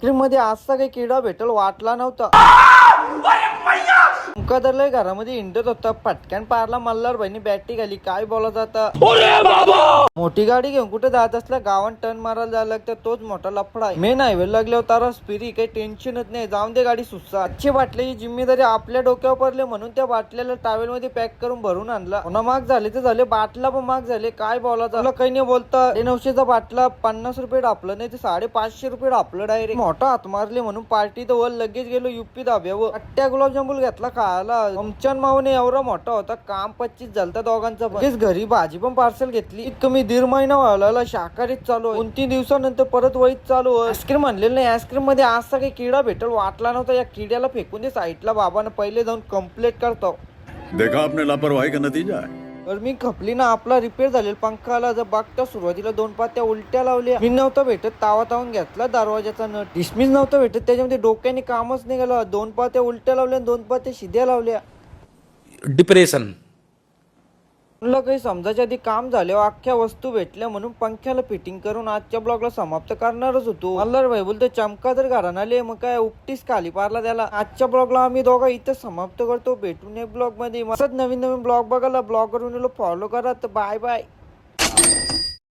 Ice cream मध्ये आजचा काही किडा भेटल वाटला नव्हता. मुकादरला घरामध्ये इंडत होता. पटकन पारला मल्हार बहिणी बॅटी घाली. काय बोलत आता. मोठी गाडी घेऊन कुठे जात असल्या गावात टर्न मारायला जायला लागतं. तोच मोठा लफडा आहे. मेन हायवे लागल्यावर तारा स्पिरी काही टेन्शनच नाही. जाऊन दे गाडी सुसा. आजची बाटल्याची जिम्मेदारी आपल्या डोक्यावर पडले म्हणून त्या बाटल्याला टावेल मध्ये पॅक करून भरून आणला. पुन्हा माग झाले तर झाले. बाटला पण माग झाले. काय बोलायचं. तुला काही नाही बोलता. 900चा बाटला 50 रुपये डापलं नाही तर 550 रुपये डापलं डायरेक्ट. मोठा हात मारले म्हणून पार्टी तर वर लगेच गेलो युपी धाब्यावर. अट्ट्या गुलाबजामुन घेतला खायला. आमच्या मावने एवढा मोठा होता. काम 25 झालता दोघांचा पण. घरी भाजी पण पार्सल घेतली. इतकं मी 1.5 महिना व्हायला शाकाहारीच चालू आहे. 2-3 दिवसानंतर परत वळीत चालू आहे. आईस्क्रीम आणलेलं नाही. आईस्क्रीम मध्ये असा काही किडा भेटल वाटला नव्हता. या किड्याला फेकून दे साईडला. बाबांना पहिले जाऊन कंप्लेंट करतो. देखा आपने लापरवाही का नतीजा है. तर मी खपली ना. आपला रिपेअर झालेला पंखाला जर बघता सुरुवातीला 2 पात्या उलट्या लावल्या. मी नव्हतं भेटत. तावा तावून घेतला दरवाजाचा नट. डिस्मिस नव्हतं भेटत. त्याच्यामध्ये डोक्याने कामच निघालं. 2 पात्या उलट्या लावल्या 2 पात्या शिध्या लावल्या. डिप्रेशन. तुला काही समजायच्या आधी काम झाल्यावर अख्ख्या वस्तू भेटल्या म्हणून पंख्याला फिटिंग करून आजच्या ब्लॉगला समाप्त करणारच होतो. मल्हार भाई बोलतो चमका तर घरान आले मग काय उपटीस खाली पारला त्याला. आजच्या ब्लॉगला आम्ही दोघं इथं समाप्त करतो. भेटून एक ब्लॉग मध्ये. मस्त नवीन ब्लॉग बघायला ब्लॉग करून फॉलो करा. तर बाय बाय.